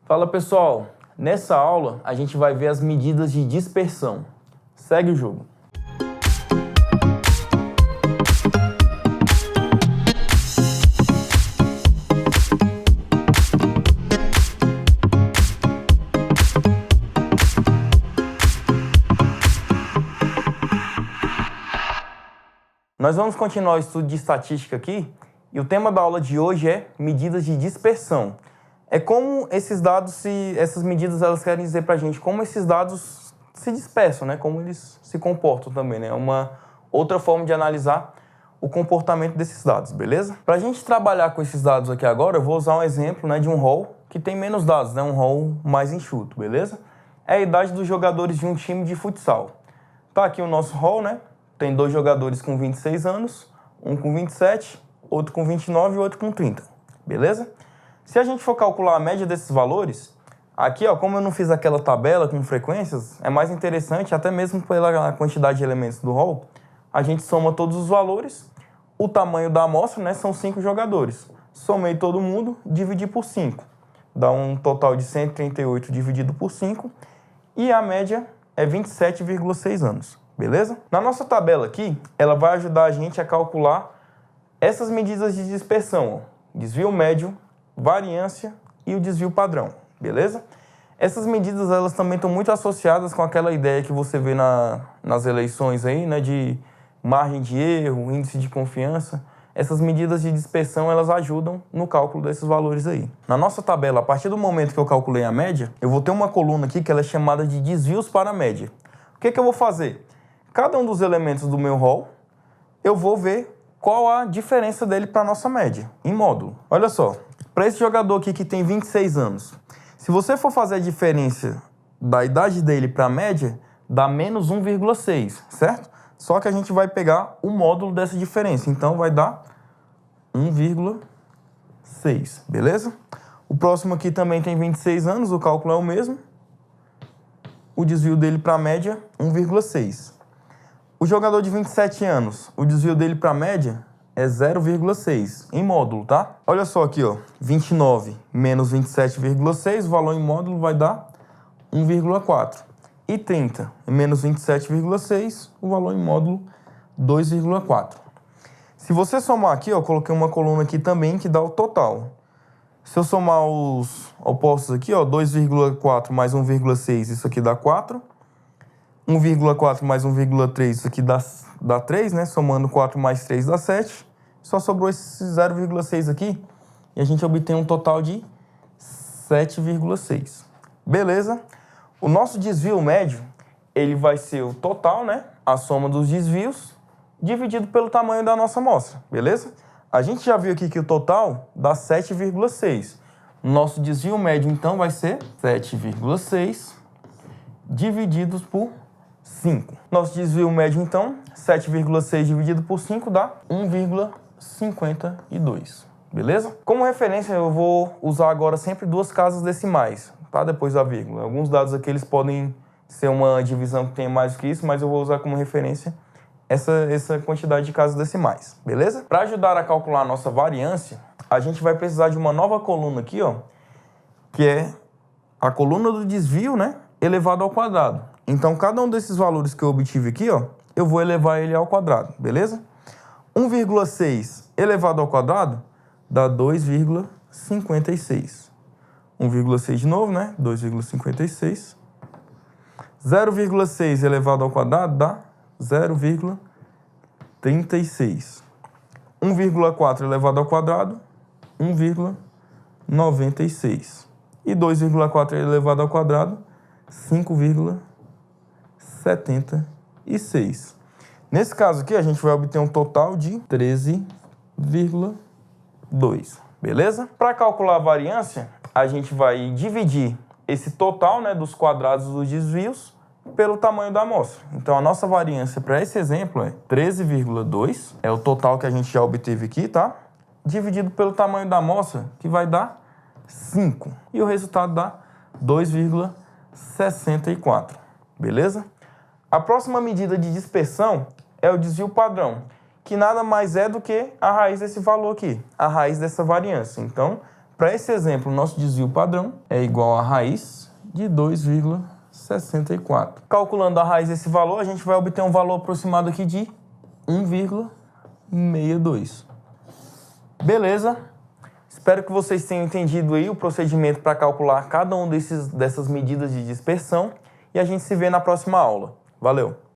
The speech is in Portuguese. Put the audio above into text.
Fala pessoal, nessa aula a gente vai ver as medidas de dispersão. Segue o jogo. Nós vamos continuar o estudo de estatística aqui e o tema da aula de hoje é medidas de dispersão. É como esses dados, essas medidas elas querem dizer pra gente como esses dados se dispersam, né? Como eles se comportam também, né? É uma outra forma de analisar o comportamento desses dados, beleza? Pra gente trabalhar com esses dados aqui agora, eu vou usar um exemplo, né, de um rol que tem menos dados, né? Um rol mais enxuto, beleza? É a idade dos jogadores de um time de futsal. Tá aqui o nosso rol, né? Tem dois jogadores com 26 anos, um com 27, outro com 29 e outro com 30, beleza? Se a gente for calcular a média desses valores, aqui, ó, como eu não fiz aquela tabela com frequências, é mais interessante, até mesmo pela quantidade de elementos do rol, a gente soma todos os valores, o tamanho da amostra, né, são 5 jogadores. Somei todo mundo, dividi por 5. Dá um total de 138 dividido por 5 e a média é 27,6 anos. Beleza? Na nossa tabela aqui, ela vai ajudar a gente a calcular essas medidas de dispersão, ó. Desvio médio, variância e o desvio padrão, beleza? Essas medidas elas também estão muito associadas com aquela ideia que você vê nas eleições aí, né, de margem de erro, índice de confiança. Essas medidas de dispersão elas ajudam no cálculo desses valores aí. Na nossa tabela, a partir do momento que eu calculei a média, eu vou ter uma coluna aqui que ela é chamada de desvios para a média. O que eu vou fazer? Cada um dos elementos do meu rol, eu vou ver qual a diferença dele para a nossa média, em módulo. Olha só, para esse jogador aqui que tem 26 anos, se você for fazer a diferença da idade dele para a média, dá menos 1,6, certo? Só que a gente vai pegar o módulo dessa diferença, então vai dar 1,6, beleza? O próximo aqui também tem 26 anos, o cálculo é o mesmo. O desvio dele para a média, 1,6. O jogador de 27 anos, o desvio dele para a média é 0,6 em módulo, tá? Olha só aqui, ó, 29 menos 27,6, o valor em módulo vai dar 1,4. E 30 menos 27,6, o valor em módulo 2,4. Se você somar aqui, ó, coloquei uma coluna aqui também que dá o total. Se eu somar os opostos aqui, ó, 2,4 mais 1,6, isso aqui dá 4. 1,4 mais 1,3, isso aqui dá 3, né? Somando 4 mais 3 dá 7. Só sobrou esse 0,6 aqui e a gente obtém um total de 7,6. Beleza? O nosso desvio médio, ele vai ser o total, né? A soma dos desvios dividido pelo tamanho da nossa amostra, beleza? A gente já viu aqui que o total dá 7,6. Nosso desvio médio, então, vai ser 7,6 divididos por 5. Nosso desvio médio, então, 7,6 dividido por 5 dá 1,52. Beleza? Como referência, eu vou usar agora sempre duas casas decimais, tá? Depois da vírgula. Alguns dados aqui eles podem ser uma divisão que tenha mais do que isso, mas eu vou usar como referência essa quantidade de casas decimais. Beleza? Para ajudar a calcular a nossa variância, a gente vai precisar de uma nova coluna aqui, ó, que é a coluna do desvio, né, elevado ao quadrado. Então, cada um desses valores que eu obtive aqui, ó, eu vou elevar ele ao quadrado, beleza? 1,6 elevado ao quadrado dá 2,56. 1,6 de novo, né? 2,56. 0,6 elevado ao quadrado dá 0,36. 1,4 elevado ao quadrado, 1,96. E 2,4 elevado ao quadrado, 5,76. Nesse caso aqui, a gente vai obter um total de 13,2. Beleza? Para calcular a variância, a gente vai dividir esse total, né, dos quadrados dos desvios pelo tamanho da amostra. Então, a nossa variância para esse exemplo é 13,2. É o total que a gente já obteve aqui, tá? Dividido pelo tamanho da amostra, que vai dar 5. E o resultado dá 2,64. Beleza? A próxima medida de dispersão é o desvio padrão, que nada mais é do que a raiz desse valor aqui, a raiz dessa variância. Então, Para esse exemplo, nosso desvio padrão é igual a raiz de 2,64. Calculando a raiz desse valor, a gente vai obter um valor aproximado aqui de 1,62. Beleza? Espero que vocês tenham entendido aí o procedimento para calcular cada um dessas medidas de dispersão e a gente se vê na próxima aula. Valeu!